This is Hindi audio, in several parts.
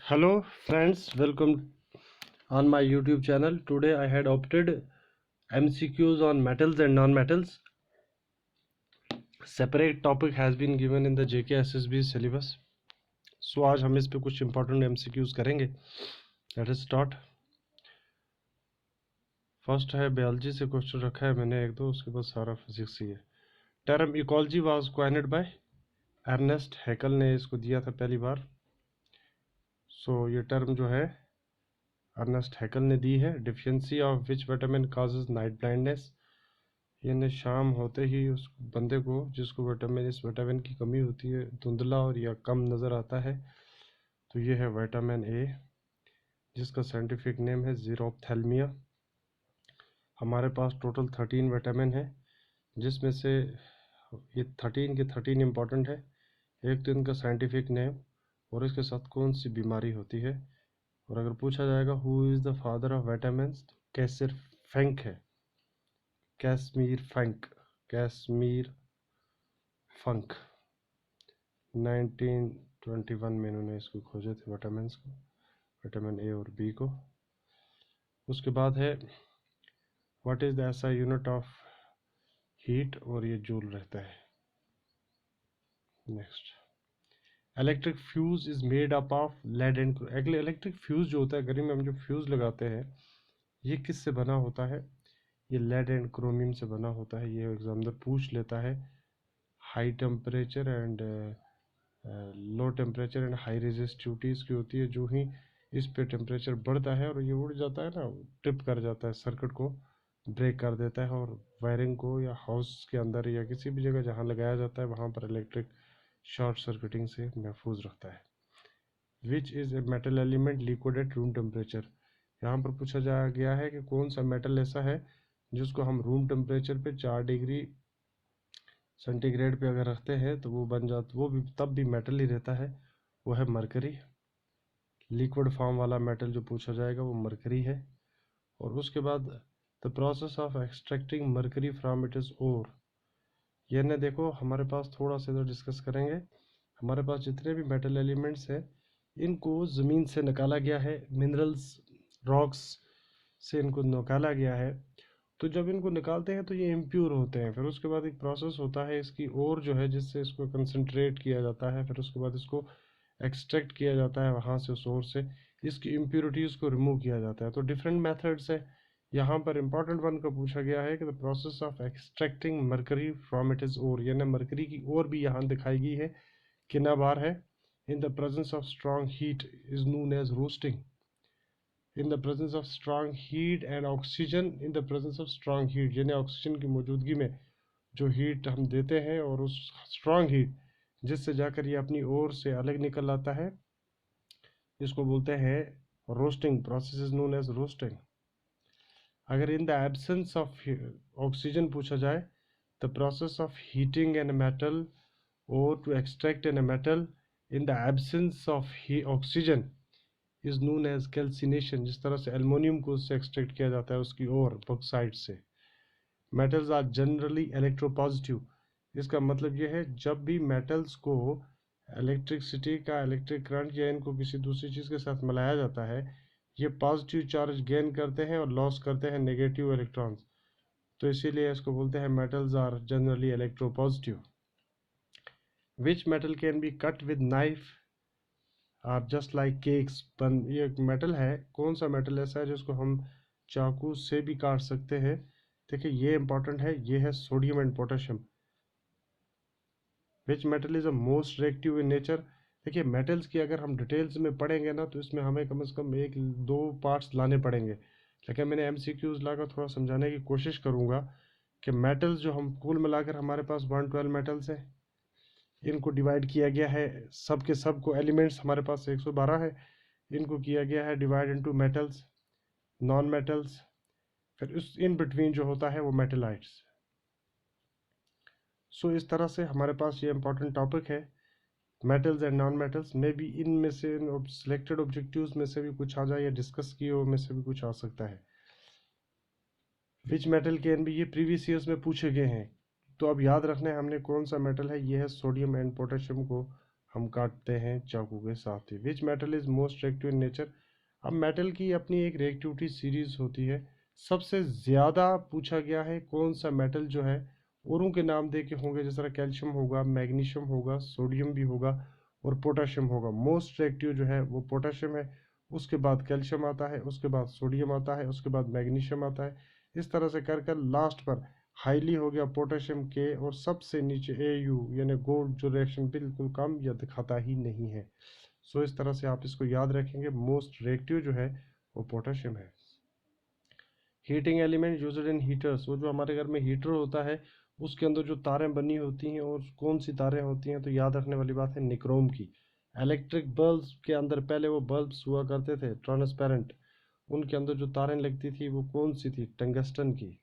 Hello friends, welcome on my YouTube channel. Today I had opted MCQs on metals and non-metals. Separate topic has been given in the JK SSB syllabus. So आज हम इस पे कुछ important MCQs करेंगे. Let us start. फर्स्ट है बायोलॉजी से क्वेश्चन रखा है मैंने एक दो, उसके बाद सारा फिजिक्स ही है. Term ecology was coined by Ernest Haeckel ने इसको दिया था पहली बार. सो ये टर्म जो है अर्नेस्ट हैकल ने दी है. Deficiency of which vitamin causes night blindness, यानी शाम होते ही उस बंदे को जिसको इस विटामिन की कमी होती है धुंधला और या कम नज़र आता है, तो ये है विटामिन ए, जिसका साइंटिफिक नेम है ज़ीरोप्थेल्मिया. हमारे पास टोटल 13 विटामिन है, जिसमें से ये 13 के 13 इम्पॉर्टेंट है. एक तो इनका साइंटिफिक नेम और इसके साथ कौन सी बीमारी होती है. और अगर पूछा जाएगा who is the father of vitamins, तो कैसर फैंक है. कैसमीर फंक 1921 में इन्होंने इसको खोजे थे विटामिन को, विटामिन ए और बी को. उसके बाद है what is the SI unit of heat, और ये जूल रहता है. Next, electric fuse is made up of lead and. Electric fuse जो होता है, गर्मी में हम जो फ्यूज लगाते हैं, ये किससे बना होता है. ये लेड एंड क्रोमियम से बना होता है. ये एग्जामिनर पूछ लेता है. High temperature and low temperature and high resistivity इसकी होती है. जो ही इस पे टेम्परेचर बढ़ता है और ये उड़ जाता है ना, ट्रिप कर जाता है, सर्किट को ब्रेक कर देता है और वायरिंग को या हाउस के अंदर या किसी भी जगह जहाँ लगाया जाता है वहाँ पर इलेक्ट्रिक शॉर्ट सर्किटिंग से महफूज रखता है. Which is a metal element liquid at room temperature. यहाँ पर पूछा जा गया है कि कौन सा मेटल ऐसा है जिसको हम रूम टेम्परेचर पे 4 डिग्री सेंटीग्रेड पे अगर रखते हैं तो वो बन जाता, वो भी तब भी मेटल ही रहता है. वो है मरकरी. लिक्विड फॉर्म वाला मेटल जो पूछा जाएगा वो मरकरी है. और उसके बाद the process of extracting mercury from it is ore. यानी देखो हमारे पास थोड़ा सा इधर डिस्कस करेंगे. हमारे पास जितने भी मेटल एलिमेंट्स हैं इनको ज़मीन से निकाला गया है, मिनरल्स रॉक्स से इनको निकाला गया है. तो जब इनको निकालते हैं तो ये इम्प्योर होते हैं. फिर उसके बाद एक प्रोसेस होता है इसकी और जो है, जिससे इसको कंसंट्रेट किया जाता है. फिर उसके बाद इसको एक्सट्रैक्ट किया जाता है वहाँ से, उस ओर से इसकी इम्प्योरिटीज़ को रिमूव किया जाता है. तो डिफरेंट मेथड्स है. यहाँ पर इंपॉर्टेंट वन का पूछा गया है कि the process of extracting mercury from it is ore, यानी मरकरी की ओर भी यहाँ दिखाई गई है, किना बार है. In the presence of strong heat is known as roasting. in the presence of strong heat and oxygen, in the presence of strong heat यानी ऑक्सीजन की मौजूदगी में जो हीट हम देते हैं और उस स्ट्रॉन्ग हीट जिससे जाकर ये अपनी ओर से अलग निकल आता है, इसको बोलते हैं roasting. Process is known as roasting. अगर in the absence of oxygen पूछा जाए, the process of heating an metal और to extract an metal in the absence of oxygen is known as calcination. जिस तरह से एल्युमिनियम को उससे एक्सट्रैक्ट किया जाता है उसकी ओर बॉक्साइट से. Metals are generally electropositive. इसका मतलब ये है जब भी मेटल्स को इलेक्ट्रिसिटी का इलेक्ट्रिक करंट या इनको किसी दूसरी चीज़ के साथ मिलाया जाता है, ये पॉजिटिव चार्ज गेन करते हैं और लॉस करते हैं नेगेटिव इलेक्ट्रॉन्स. तो इसीलिए इसको बोलते हैं metals are generally electropositive. Which metal can be cut with knife are just like cakes. ये मेटल है, कौन सा मेटल ऐसा है जिसको हम चाकू से भी काट सकते हैं. देखिए ये इंपॉर्टेंट है, ये है sodium and potassium. Which metal is a most reactive in nature. देखिए मेटल्स की अगर हम डिटेल्स में पढ़ेंगे ना तो इसमें हमें कम से कम एक दो पार्ट्स लाने पड़ेंगे. लेकिन मैंने MCQs लाकर थोड़ा समझाने की कोशिश करूँगा कि मेटल्स जो हम कुल मिलाकर हमारे पास 112 मेटल्स हैं, इनको डिवाइड किया गया है, सब के सब को एलिमेंट्स हमारे पास 112 है, इनको किया गया है divide into metals, non metals, फिर उस इन बिटवीन जो होता है वो मेटलाइट्स. सो इस तरह से हमारे पास ये इंपॉर्टेंट टॉपिक है metals and non metals. May be इनमें से सिलेक्टेड ऑब्जेक्टिव्स में से भी कुछ आ जाए या डिस्कस किए हो में से भी कुछ आ सकता है. विच मेटल कैन बी, ये प्रीवियस ईयर्स में पूछे गए हैं. तो अब याद रखना है हमने कौन सा मेटल है, ये है सोडियम एंड पोटेशियम को हम काटते हैं चाकू के साथ ही। Which metal is most reactive in nature. अब मेटल की अपनी एक रिएक्टिविटी सीरीज होती है। सबसे ज़्यादा पूछा गया है कौन सा मेटल जो है, औरों के नाम दे के होंगे, जिस तरह कैल्शियम होगा, मैग्नीशियम होगा, सोडियम भी होगा और पोटाशियम होगा। मोस्ट रिएक्टिव जो है वो पोटाशियम है, उसके बाद कैल्शियम आता है, उसके बाद सोडियम आता है, उसके बाद मैग्नीशियम आता है। इस तरह से कर कर लास्ट पर हाईली हो गया पोटेशियम के, और सबसे नीचे AU यानी गोल्ड, जो रिएक्शन बिल्कुल कम या दिखाता ही नहीं है। सो इस तरह से आप इसको याद रखेंगे। मोस्ट रिएक्टिव जो है वो पोटेशियम है। Heating element used in heaters. वो जो हमारे घर में हीटर होता है उसके अंदर जो तारें बनी होती हैं, और कौन सी तारें होती हैं, तो याद रखने वाली बात है निक्रोम की। इलेक्ट्रिक बल्ब्स के अंदर पहले वो बल्ब्स हुआ करते थे ट्रांसपेरेंट, उनके अंदर जो तारें लगती थी वो कौन सी थी, टंगस्टन की।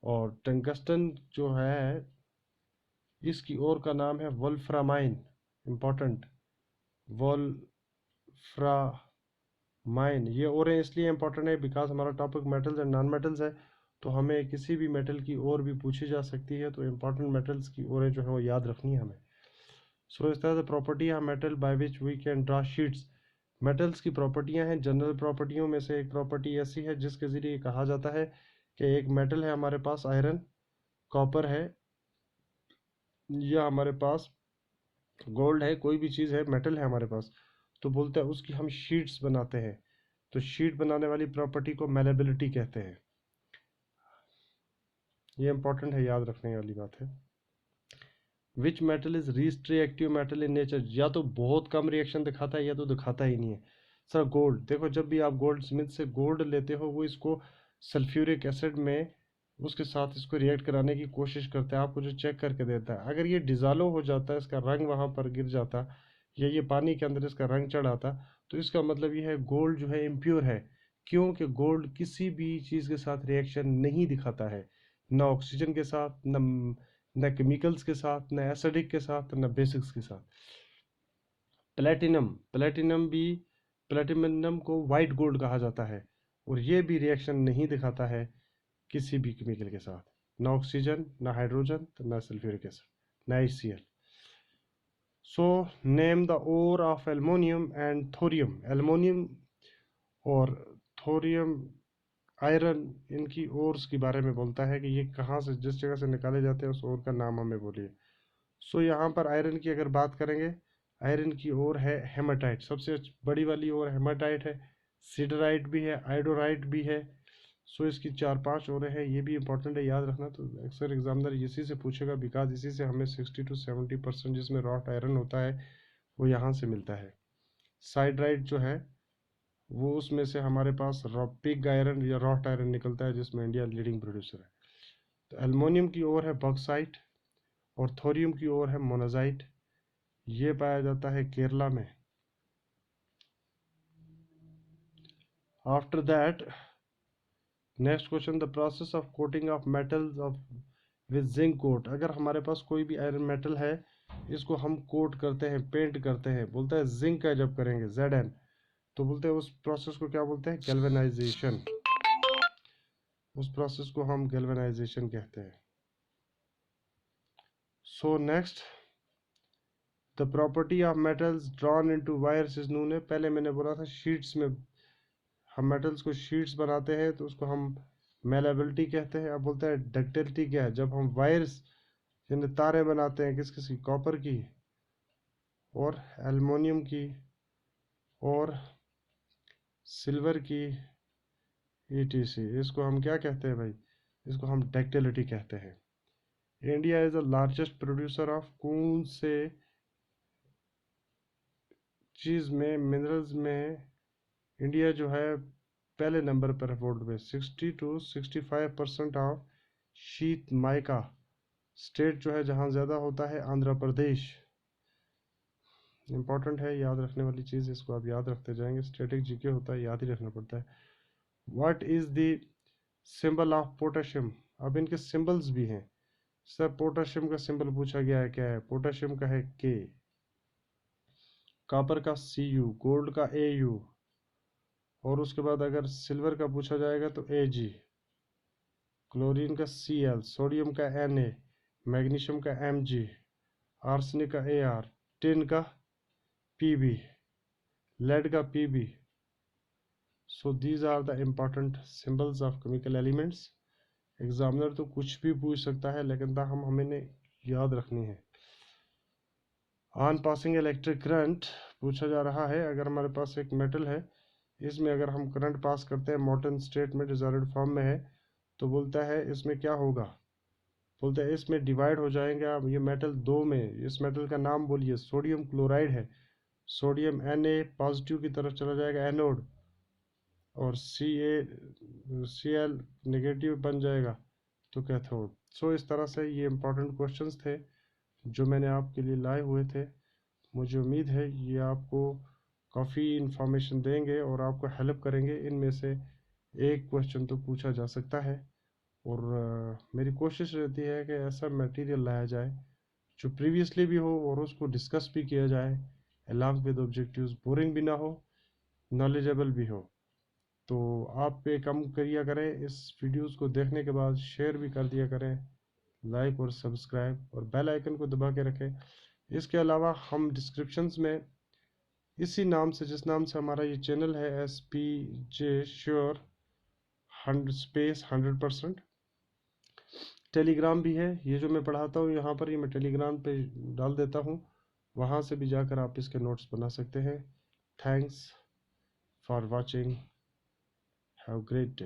और टंगस्टन जो है इसकी और का नाम है वोल्फ्रामाइन। इंपॉर्टेंट, वोल्फ्रामाइन। ये और इसलिए इंपॉर्टेंट है बिकॉज हमारा topic metals and non metals है, तो हमें किसी भी मेटल की और भी पूछी जा सकती है, तो इंपॉर्टेंट मेटल्स की और जो है वो याद रखनी है हमें। सो इस तरह से प्रॉपर्टी है metal by which we can draw sheets. Metals की प्रॉपर्टियां हैं। जनरल प्रॉपर्टियों में से एक प्रॉपर्टी ऐसी है जिसके ज़रिए कहा जाता है कि एक मेटल है हमारे पास, आयरन, कॉपर है, या हमारे पास गोल्ड है, कोई भी चीज़ है, मेटल है हमारे पास, तो बोलते हैं उसकी हम शीट्स बनाते हैं। तो शीट बनाने वाली प्रॉपर्टी को मेलेबिलिटी कहते हैं। ये इंपॉर्टेंट है, याद रखने वाली बात है। विच metal is least reactive metal in nature. या तो बहुत कम रिएक्शन दिखाता है या तो दिखाता ही नहीं है। सर गोल्ड देखो, जब भी आप गोल्ड स्मिथ से गोल्ड लेते हो वो इसको सल्फ्यूरिक एसिड में उसके साथ इसको रिएक्ट कराने की कोशिश करता है, आपको जो चेक करके देता है। अगर ये डिजॉल्व हो जाता है, इसका रंग वहाँ पर गिर जाता, या ये पानी के अंदर इसका रंग चढ़ आता, तो इसका मतलब ये है गोल्ड जो है इम्प्योर है। क्योंकि गोल्ड किसी भी चीज़ के साथ रिएक्शन नहीं दिखाता है, ना ऑक्सीजन के साथ, न केमिकल्स के साथ, न एसिडिक के साथ, न बेसिक्स के साथ। प्लेटिनम, प्लेटिनम को वाइट गोल्ड कहा जाता है, और ये भी रिएक्शन नहीं दिखाता है किसी भी केमिकल के साथ, ना ऑक्सीजन, ना हाइड्रोजन, ना सल्फ्यूरिक एसिड, ना HCl। So name the ore of aluminium and thorium. Aluminium और थोरियम, आयरन, इनकी ओर्स के बारे में बोलता है कि ये कहाँ से, जिस जगह से निकाले जाते हैं उस ओर का नाम हमें बोलिए। सो यहाँ पर आयरन की अगर बात करेंगे, आयरन की ओर है हेमाटाइट, सबसे बड़ी वाली ओर हेमाटाइट है। सिडराइट भी है, आयोडोराइट भी है। सो इसकी 4-5 ओरें हैं, ये भी इंपॉर्टेंट है, याद रखना। तो अक्सर एग्जामिनर इसी से पूछेगा, बिकॉज इसी से हमें 60 to 70% जिसमें रॉट आयरन होता है वो यहाँ से मिलता है। साइडराइट जो है वो उसमें से हमारे पास पिग आयरन या रॉट आयरन निकलता है, जिसमें इंडिया लीडिंग प्रोड्यूसर है। तो एल्युमिनियम की ओर है बॉक्साइट, और थोरियम की ओर है मोनाजाइट। ये पाया जाता है केरला में। After that next question, the process of coating of metals of with zinc coat. अगर हमारे पास कोई भी आयरन मेटल है, इसको हम कोट करते हैं, पेंट करते हैं, बोलता है जिंक का जब करेंगे Zn, तो बोलते हैं उस प्रोसेस को क्या बोलते हैं, गैल्वेनाइजेशन। उस प्रोसेस को हम गैल्वेनाइजेशन कहते हैं। So next, the property of metals drawn into wires is known है। पहले मैंने बोला था शीट्स में हम मेटल्स को शीट्स बनाते हैं तो उसको हम मेलेबिलिटी कहते हैं। अब बोलते हैं डक्टिलिटी क्या है, जब हम वायर्स यानी तारें बनाते हैं, किस किस की, कॉपर की और एल्युमिनियम की और सिल्वर की, ETC, इसको हम क्या कहते हैं भाई, इसको हम डक्टिलिटी कहते हैं। India is the largest producer of कौन से चीज़ में, मिनरल्स में इंडिया जो है पहले नंबर पर है वर्ल्ड में। 60 to 65% ऑफ शीत माइका। स्टेट जो है जहाँ ज़्यादा होता है आंध्र प्रदेश। इंपॉर्टेंट है, याद रखने वाली चीज़, इसको आप याद रखते जाएंगे। स्टैटिक जीके होता है, याद ही रखना पड़ता है। What is the symbol of potassium. अब इनके सिंबल्स भी हैं। सर पोटेशियम का सिंबल पूछा गया है, क्या है, पोटेशियम का है K, कॉपर का Cu, गोल्ड का Au, और उसके बाद अगर सिल्वर का पूछा जाएगा तो Ag, क्लोरीन का Cl, सोडियम का Na, मैग्नीशियम का Mg, आर्सेनिक का Ar, टिन का Pb, lead का Pb. So these are the important symbols of chemical elements. Examiner तो कुछ भी पूछ सकता है, लेकिन हमें याद रखनी है. ऑन पासिंग इलेक्ट्रिक करंट पूछा जा रहा है. अगर हमारे पास एक मेटल है, इसमें अगर हम करंट पास करते हैं मोल्टन स्टेट में, डिसॉल्व्ड फॉर्म में है, तो बोलता है इसमें क्या होगा. बोलते हैं इसमें डिवाइड हो जाएंगे. अब ये मेटल दो में, इस मेटल का नाम बोलिए. सोडियम क्लोराइड है. सोडियम Na पॉजिटिव की तरफ चला जाएगा एनोड, और Cl नेगेटिव बन जाएगा तो कैथोड. सो इस तरह से ये इंपॉर्टेंट क्वेश्चंस थे जो मैंने आपके लिए लाए हुए थे. मुझे उम्मीद है ये आपको काफ़ी इन्फॉर्मेशन देंगे और आपको हेल्प करेंगे. इनमें से एक क्वेश्चन तो पूछा जा सकता है, और मेरी कोशिश रहती है कि ऐसा मटेरियल लाया जाए जो प्रीवियसली भी हो और उसको डिस्कस भी किया जाए अलॉन्ग विद ऑब्जेक्टिव्स. बोरिंग भी ना हो, नॉलेजेबल भी हो. तो आप पे कम करिया करें, इस वीडियोस को देखने के बाद शेयर भी कर दिया करें, लाइक और सब्सक्राइब और बेल आइकन को दबा के रखें. इसके अलावा हम डिस्क्रिप्शंस में इसी नाम से, जिस नाम से हमारा ये चैनल है, SPJ श्योर 100%, टेलीग्राम भी है. ये जो मैं पढ़ाता हूँ यहाँ पर, ये मैं टेलीग्राम पे डाल देता हूँ. वहाँ से भी जाकर आप इसके नोट्स बना सकते हैं. Thanks for watching. Have great day.